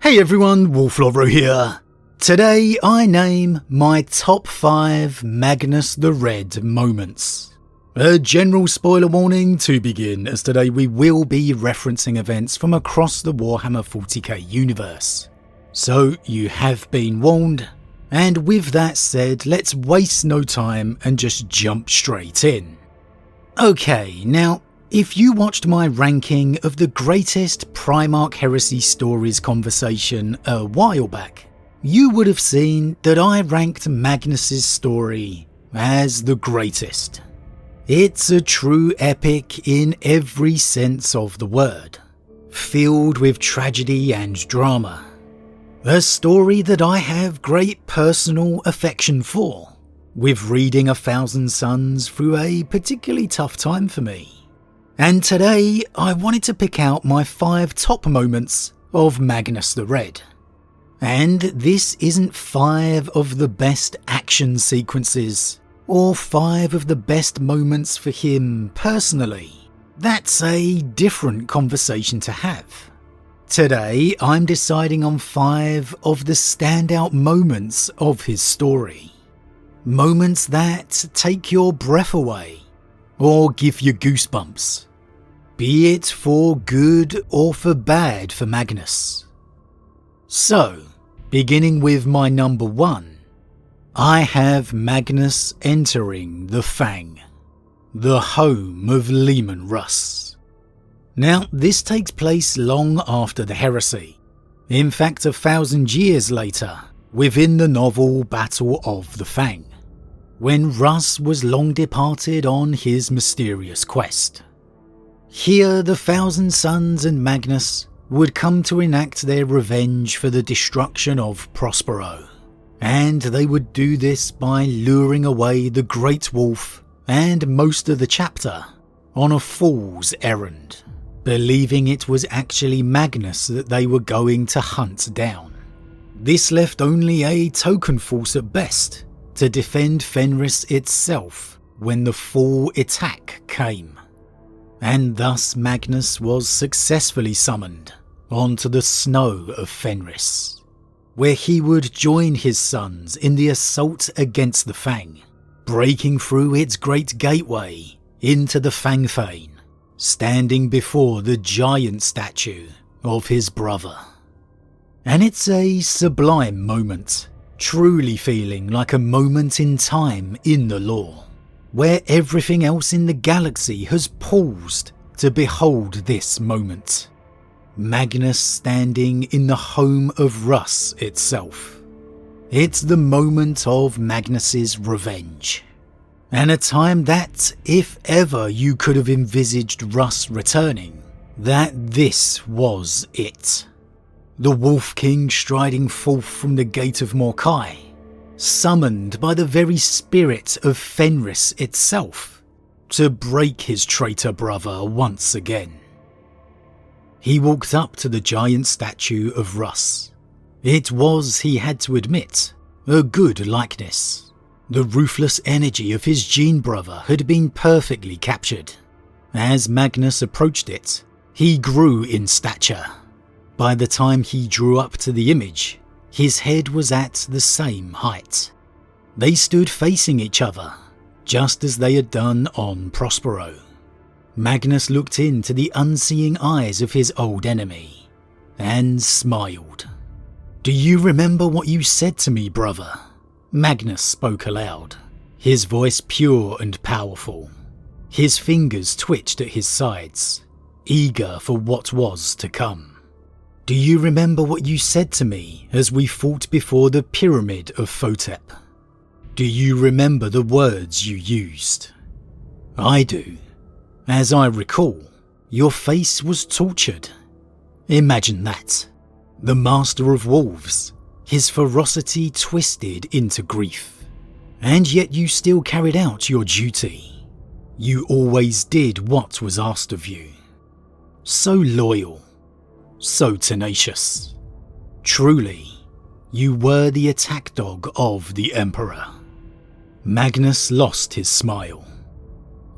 Hey everyone, Wolf Lord Rho here. Today I name my top 5 Magnus the Red moments. A general spoiler warning to begin, as today we will be referencing events from across the Warhammer 40k universe. So you have been warned, and with that said, let's waste no time and just jump straight in. Okay, now if you watched my ranking of the greatest Primarch Heresy stories conversation a while back, you would have seen that I ranked Magnus's story as the greatest. It's a true epic in every sense of the word, filled with tragedy and drama. A story that I have great personal affection for, with reading 1,000 Suns through a particularly tough time for me. And today I wanted to pick out my 5 top moments of Magnus the Red. And this isn't 5 of the best action sequences, or 5 of the best moments for him personally. That's a different conversation to have. Today I'm deciding on 5 of the standout moments of his story. Moments that take your breath away, or give you goosebumps. Be it for good or for bad for Magnus. So, beginning with my number 1, I have Magnus entering the Fang, the home of Leman Russ. Now, this takes place long after the Heresy, in fact 1,000 years later, within the novel Battle of the Fang, when Russ was long departed on his mysterious quest. Here the 1,000 Suns and Magnus would come to enact their revenge for the destruction of Prospero, and they would do this by luring away the Great Wolf and most of the chapter on a fool's errand, believing it was actually Magnus that they were going to hunt down. This left only a token force at best to defend Fenris itself when the full attack came. And thus Magnus was successfully summoned onto the snow of Fenris, where he would join his sons in the assault against the Fang, breaking through its great gateway into the Fangfane, standing before the giant statue of his brother. And it's a sublime moment, truly feeling like a moment in time in the lore, where everything else in the galaxy has paused to behold this moment. Magnus standing in the home of Russ itself. It's the moment of Magnus's revenge. And a time that, if ever you could have envisaged Russ returning, that this was it. The Wolf King striding forth from the gate of Morkai, summoned by the very spirit of Fenris itself, to break his traitor brother once again. He walked up to the giant statue of Russ. It was, he had to admit, a good likeness. The ruthless energy of his gene brother had been perfectly captured. As Magnus approached it, he grew in stature. By the time he drew up to the image, his head was at the same height. They stood facing each other, just as they had done on Prospero. Magnus looked into the unseeing eyes of his old enemy, and smiled. "Do you remember what you said to me, brother?" Magnus spoke aloud, his voice pure and powerful. His fingers twitched at his sides, eager for what was to come. "Do you remember what you said to me as we fought before the pyramid of Photep? Do you remember the words you used?" "I do. As I recall, your face was tortured. Imagine that. The master of wolves, his ferocity twisted into grief. And yet you still carried out your duty. You always did what was asked of you. So loyal, so tenacious. Truly, you were the attack dog of the Emperor." Magnus lost his smile.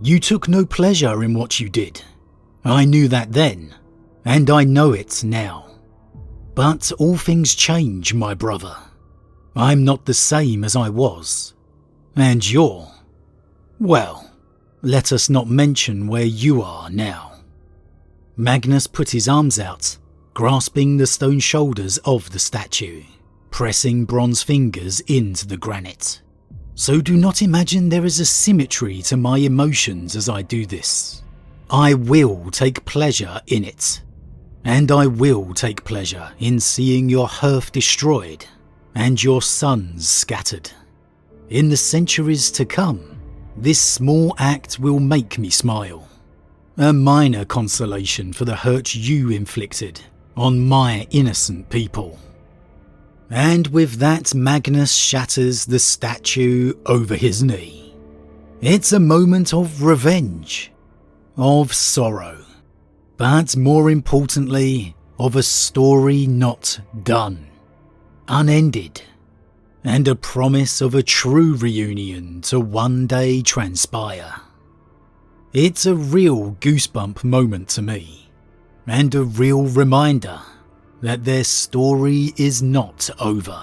"You took no pleasure in what you did. I knew that then, and I know it now. But all things change, my brother. I'm not the same as I was. And you're, well, let us not mention where you are now. Magnus put his arms out, grasping the stone shoulders of the statue, pressing bronze fingers into the granite. So do not imagine there is a symmetry to my emotions as I do this. I will take pleasure in it. And I will take pleasure in seeing your hearth destroyed and your sons scattered. In the centuries to come, this small act will make me smile. A minor consolation for the hurt you inflicted on my innocent people. And with that, Magnus shatters the statue over his knee. It's a moment of revenge, of sorrow, but more importantly, of a story not done, unended, and a promise of a true reunion to one day transpire. It's a real goosebump moment to me, and a real reminder that their story is not over,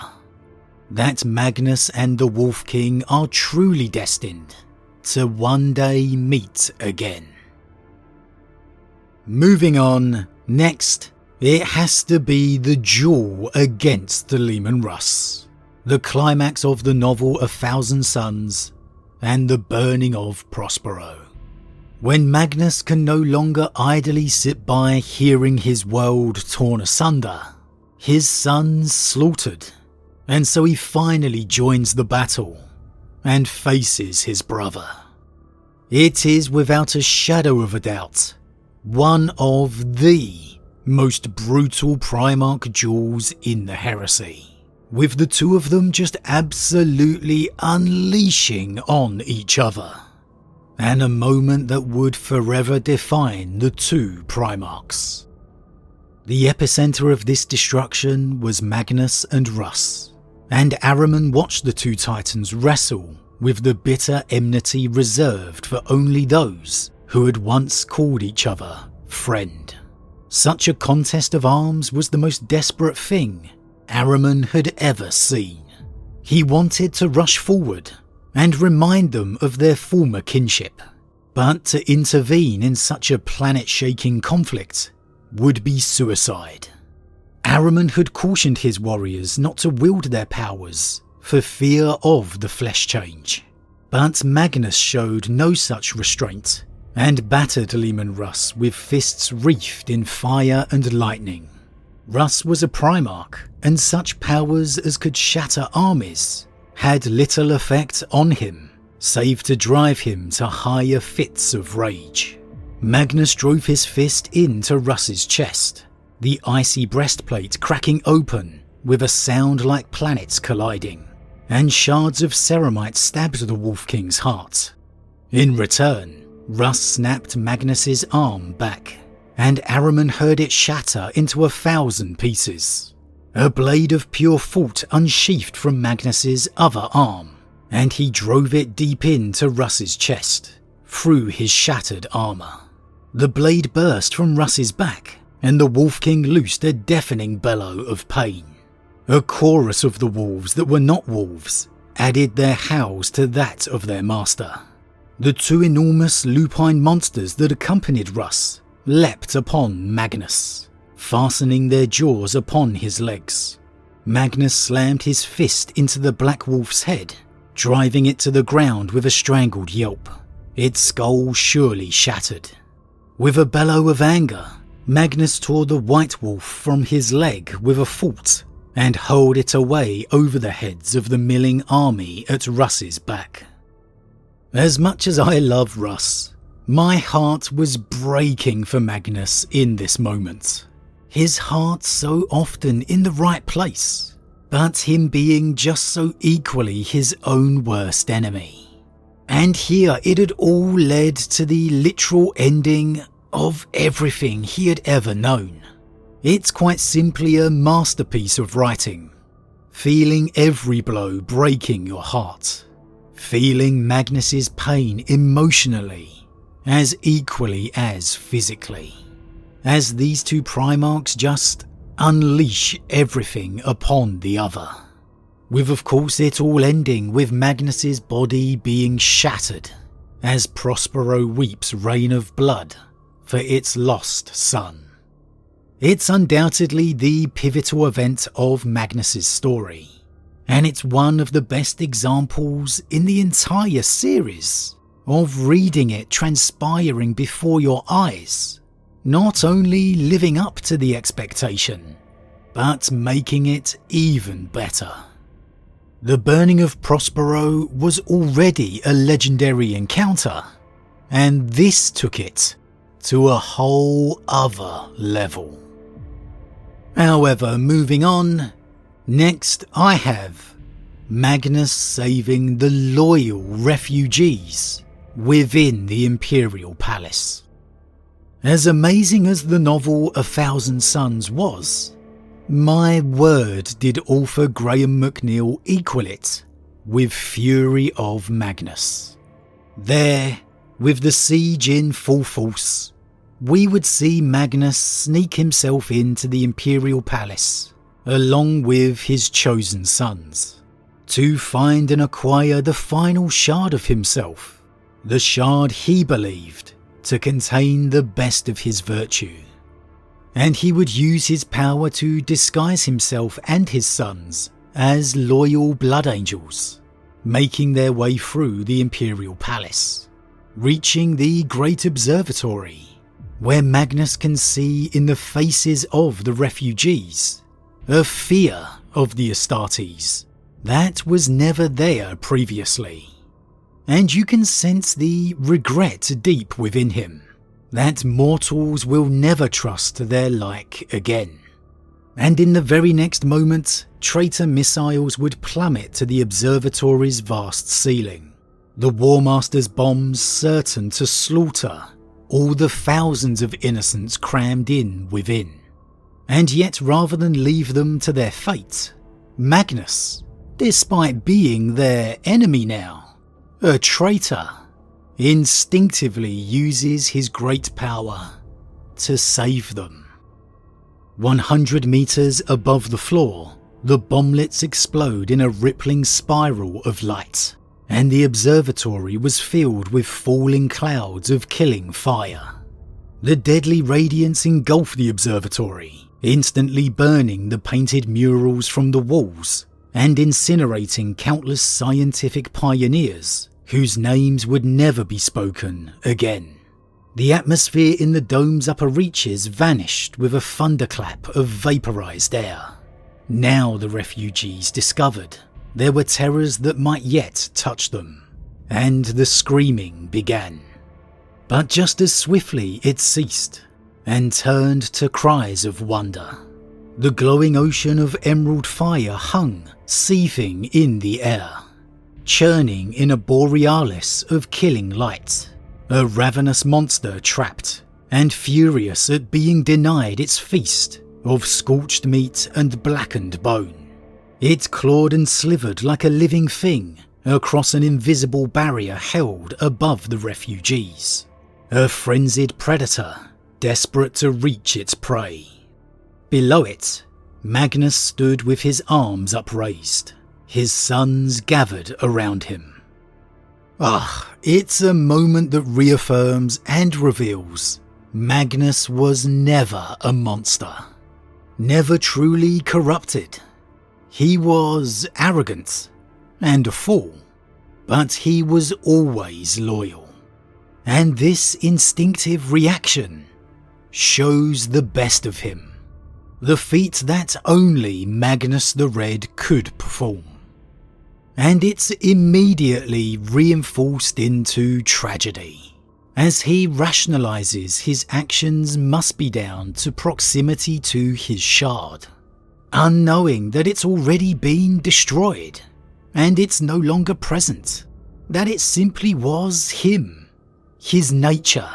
that Magnus and the Wolf King are truly destined to one day meet again. Moving on, next, it has to be the duel against the Leman Russ, the climax of the novel A Thousand Suns, and the burning of Prospero. When Magnus can no longer idly sit by hearing his world torn asunder, his sons slaughtered, and so he finally joins the battle and faces his brother. It is without a shadow of a doubt one of the most brutal Primarch duels in the Heresy, with the two of them just absolutely unleashing on each other. And a moment that would forever define the two Primarchs. The epicenter of this destruction was Magnus and Russ, and Ahriman watched the two titans wrestle with the bitter enmity reserved for only those who had once called each other friend. Such a contest of arms was the most desperate thing Ahriman had ever seen. He wanted to rush forward and remind them of their former kinship, but to intervene in such a planet-shaking conflict would be suicide. Ahriman had cautioned his warriors not to wield their powers for fear of the flesh change, but Magnus showed no such restraint and battered Leman Russ with fists wreathed in fire and lightning. Russ was a Primarch, and such powers as could shatter armies had little effect on him, save to drive him to higher fits of rage. Magnus drove his fist into Russ's chest, the icy breastplate cracking open with a sound like planets colliding, and shards of ceramite stabbed the Wolf King's heart. In return, Russ snapped Magnus's arm back, and Ahriman heard it shatter into 1,000 pieces. A blade of pure thought unsheathed from Magnus's other arm, and he drove it deep into Russ's chest, through his shattered armour. The blade burst from Russ's back, and the Wolf King loosed a deafening bellow of pain. A chorus of the wolves that were not wolves added their howls to that of their master. The two enormous lupine monsters that accompanied Russ leapt upon Magnus, fastening their jaws upon his legs. Magnus slammed his fist into the Black Wolf's head, driving it to the ground with a strangled yelp, its skull surely shattered. With a bellow of anger, Magnus tore the White Wolf from his leg with a thought and hurled it away over the heads of the milling army at Russ's back. As much as I love Russ, my heart was breaking for Magnus in this moment. His heart so often in the right place, but him being just so equally his own worst enemy. And here it had all led to the literal ending of everything he had ever known. It's quite simply a masterpiece of writing, feeling every blow breaking your heart, feeling Magnus's pain emotionally as equally as physically, as these two Primarchs just unleash everything upon the other. With of course it all ending with Magnus's body being shattered as Prospero weeps rain of blood for its lost son. It's undoubtedly the pivotal event of Magnus's story, and it's one of the best examples in the entire series of reading it transpiring before your eyes, not only living up to the expectation, but making it even better. The burning of Prospero was already a legendary encounter, and this took it to a whole other level. However, moving on, next I have Magnus saving the loyal refugees within the Imperial Palace. As amazing as the novel A Thousand Suns was, my word did author Graham McNeill equal it with Fury of Magnus. There, with the siege in full force, we would see Magnus sneak himself into the Imperial Palace, along with his chosen sons, to find and acquire the final shard of himself, the shard he believed to contain the best of his virtue. And he would use his power to disguise himself and his sons as loyal blood angels, making their way through the Imperial Palace, reaching the Great Observatory, where Magnus can see in the faces of the refugees a fear of the Astartes that was never there previously. And you can sense the regret deep within him that mortals will never trust their like again. And in the very next moment, traitor missiles would plummet to the observatory's vast ceiling, the War Master's bombs certain to slaughter all the thousands of innocents crammed in within. And yet, rather than leave them to their fate, Magnus, despite being their enemy now, a traitor, instinctively uses his great power to save them. 100 meters above the floor, the bomblets explode in a rippling spiral of light, and the observatory was filled with falling clouds of killing fire. The deadly radiance engulfed the observatory, instantly burning the painted murals from the walls and incinerating countless scientific pioneers whose names would never be spoken again. The atmosphere in the dome's upper reaches vanished with a thunderclap of vaporized air. Now the refugees discovered there were terrors that might yet touch them, and the screaming began. But just as swiftly it ceased, and turned to cries of wonder. The glowing ocean of emerald fire hung, seething in the air, churning in a borealis of killing light, a ravenous monster trapped, and furious at being denied its feast of scorched meat and blackened bone. It clawed and slivered like a living thing across an invisible barrier held above the refugees, a frenzied predator desperate to reach its prey. Below it, Magnus stood with his arms upraised, his sons gathered around him. It's a moment that reaffirms and reveals Magnus was never a monster, never truly corrupted. He was arrogant and a fool, but he was always loyal. And this instinctive reaction shows the best of him, the feat that only Magnus the Red could perform. And it's immediately reinforced into tragedy, as he rationalizes his actions must be down to proximity to his shard, unknowing that it's already been destroyed, and it's no longer present, that it simply was him, his nature,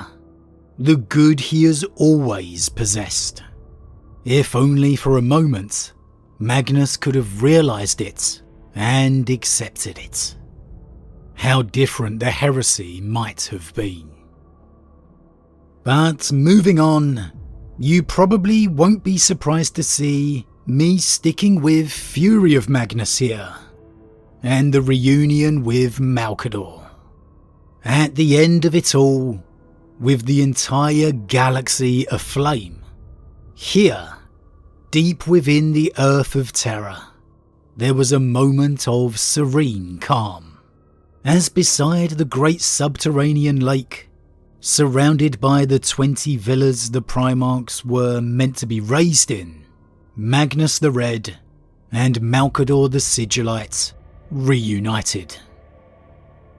the good he has always possessed. If only for a moment, Magnus could have realized it and accepted it. How different the heresy might have been. But moving on, You probably won't be surprised to see me sticking with Fury of Magnus here, and the reunion with Malcador. At the end of it all, with the entire galaxy aflame, here, deep within the Earth of Terror, there was a moment of serene calm, as beside the great subterranean lake, surrounded by the 20 villas the Primarchs were meant to be raised in, Magnus the Red and Malcador the Sigillite reunited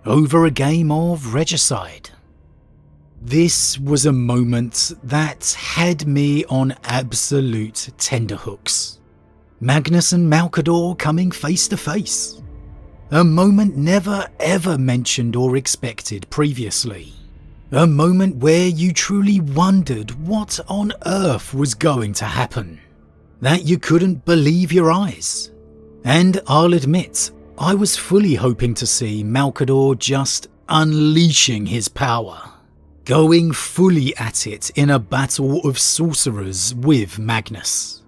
over a game of regicide. This was a moment that had me on absolute tenterhooks. Magnus and Malcador coming face to face. A moment never ever mentioned or expected previously. A moment where you truly wondered what on earth was going to happen. That you couldn't believe your eyes. And I'll admit, I was fully hoping to see Malcador just unleashing his power, going fully at it in a battle of sorcerers with Magnus.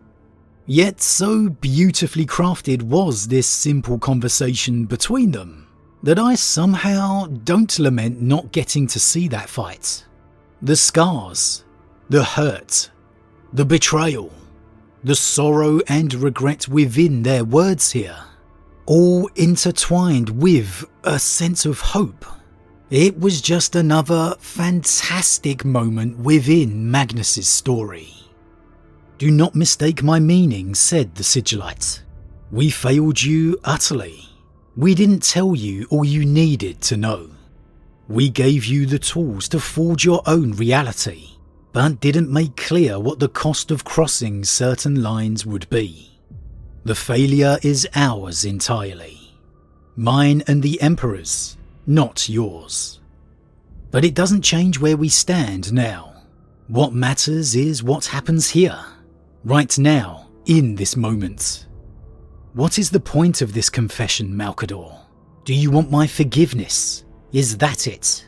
Yet so beautifully crafted was this simple conversation between them, that I somehow don't lament not getting to see that fight. The scars, the hurt, the betrayal, the sorrow and regret within their words here, all intertwined with a sense of hope. It was just another fantastic moment within Magnus's story. "Do not mistake my meaning," said the Sigillite. "We failed you utterly. We didn't tell you all you needed to know. We gave you the tools to forge your own reality, but didn't make clear what the cost of crossing certain lines would be. The failure is ours entirely. Mine and the Emperor's, not yours. But it doesn't change where we stand now. What matters is what happens here, right now, in this moment. What is the point of this confession, Malcador? Do you want my forgiveness? Is that it?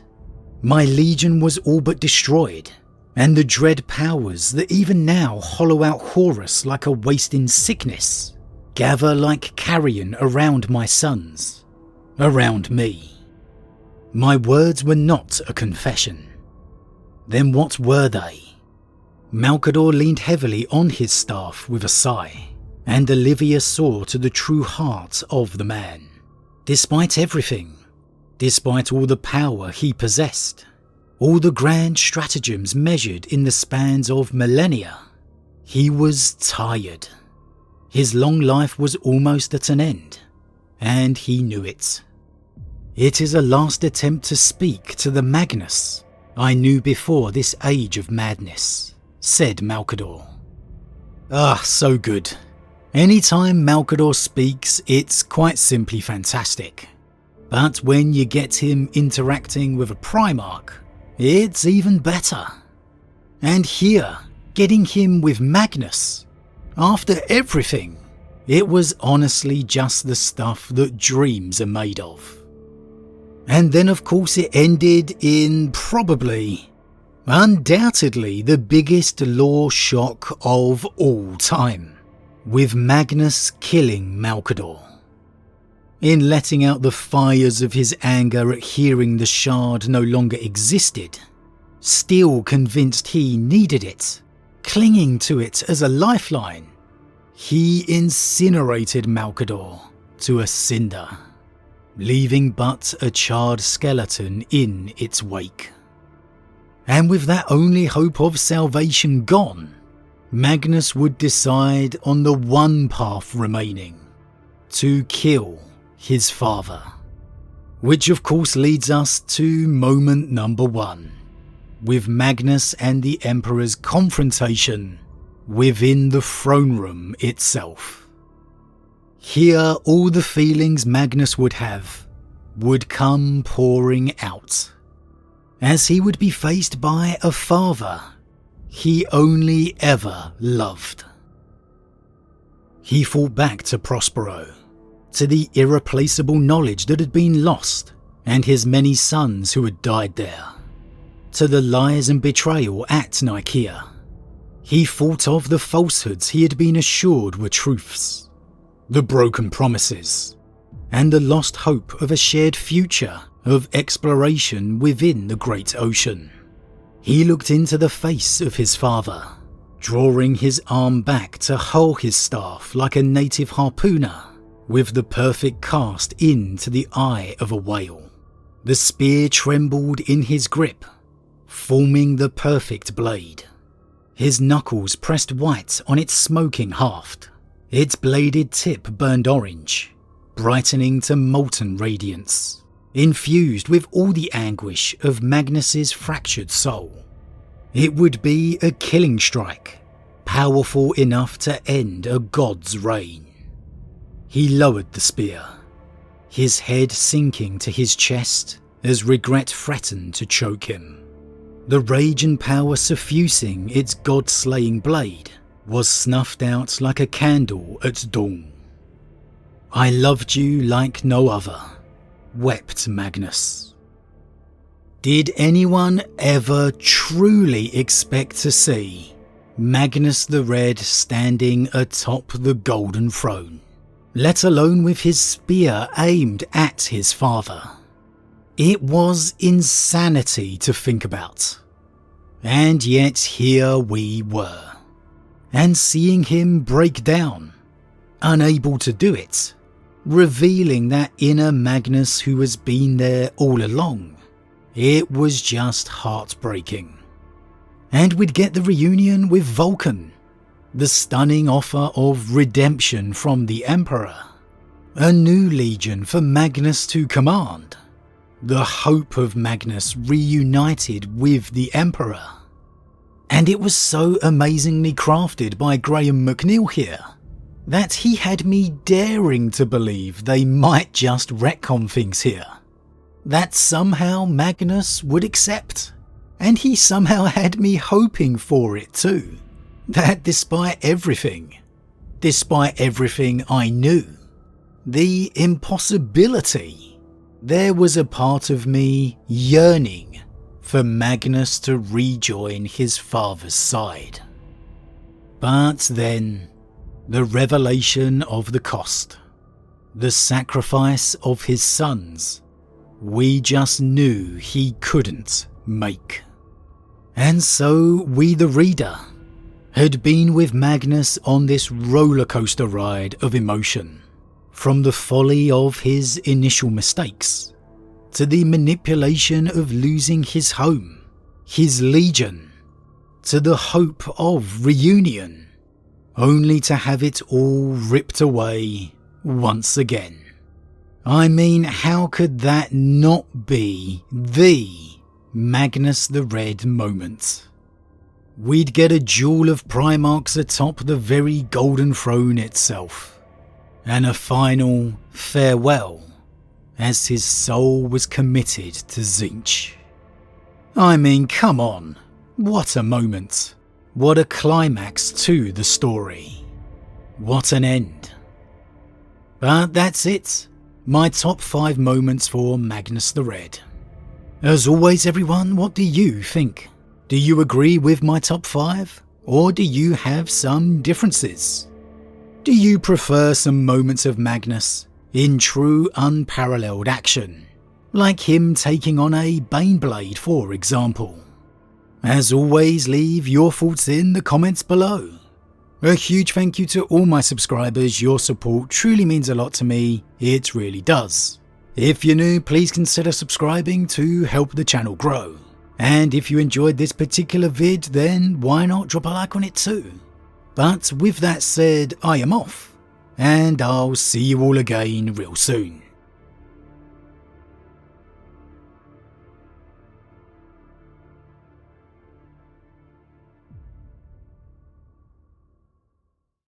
My legion was all but destroyed, and the dread powers that even now hollow out Horus like a wasting sickness gather like carrion around my sons, around me. My words were not a confession. Then what were they?" Malcador leaned heavily on his staff with a sigh, and Olivia saw to the true heart of the man. Despite everything, despite all the power he possessed, all the grand stratagems measured in the spans of millennia, he was tired. His long life was almost at an end, and he knew it. "It is a last attempt to speak to the Magnus I knew before this age of madness," said Malcador. So good. Anytime Malcador speaks, it's quite simply fantastic. But when you get him interacting with a Primarch, it's even better. And here, getting him with Magnus, after everything, it was honestly just the stuff that dreams are made of. And then of course it ended in probably, undoubtedly, the biggest lore shock of all time, with Magnus killing Malcador. In letting out the fires of his anger at hearing the shard no longer existed, still convinced he needed it, clinging to it as a lifeline, he incinerated Malcador to a cinder, leaving but a charred skeleton in its wake. And with that only hope of salvation gone, Magnus would decide on the one path remaining, to kill his father. Which of course leads us to moment number 1, with Magnus and the Emperor's confrontation within the throne room itself. Here all the feelings Magnus would have would come pouring out, as he would be faced by a father he only ever loved. He thought back to Prospero, to the irreplaceable knowledge that had been lost and his many sons who had died there, to the lies and betrayal at Nicaea, He thought of the falsehoods he had been assured were truths, the broken promises, and the lost hope of a shared future of exploration within the great ocean. He looked into the face of his father, drawing his arm back to hurl his staff like a native harpooner, with the perfect cast into the eye of a whale. The spear trembled in his grip, forming the perfect blade. His knuckles pressed white on its smoking haft, its bladed tip burned orange, brightening to molten radiance, infused with all the anguish of Magnus's fractured soul. It would be a killing strike, powerful enough to end a god's reign. He lowered the spear, his head sinking to his chest as regret threatened to choke him. The rage and power suffusing its god-slaying blade was snuffed out like a candle at dawn. "I loved you like no other," wept Magnus. Did anyone ever truly expect to see Magnus the Red standing atop the Golden Throne, let alone with his spear aimed at his father? It was insanity to think about. And yet here we were. And seeing him break down, unable to do it, revealing that inner Magnus who has been there all along, it was just heartbreaking. And we'd get the reunion with Vulcan, the stunning offer of redemption from the Emperor, a new legion for Magnus to command, the hope of Magnus reunited with the Emperor. And it was so amazingly crafted by Graham McNeil here, that he had me daring to believe they might just retcon things here. That somehow Magnus would accept, and he somehow had me hoping for it too. That despite everything I knew, the impossibility, there was a part of me yearning for Magnus to rejoin his father's side. But then, the revelation of the cost, the sacrifice of his sons, we just knew he couldn't make. And so we, the reader, had been with Magnus on this roller coaster ride of emotion, from the folly of his initial mistakes, to the manipulation of losing his home, his legion, to the hope of reunion, only to have it all ripped away once again. I mean, how could that not be the Magnus the Red moment? We'd get a duel of Primarchs atop the very Golden Throne itself, and a final farewell as his soul was committed to Tzeentch. I mean, come on, what a moment, what a climax to the story, what an end. But that's it, my top 5 moments for Magnus the Red. As always everyone, what do you think? Do you agree with my top 5, or do you have some differences? Do you prefer some moments of Magnus in true unparalleled action, like him taking on a Baneblade for example? As always, leave your thoughts in the comments below. A huge thank you to all my subscribers, your support truly means a lot to me, it really does. If you're new, please consider subscribing to help the channel grow. And if you enjoyed this particular vid, then why not drop a like on it too? But with that said, I am off, and I'll see you all again real soon.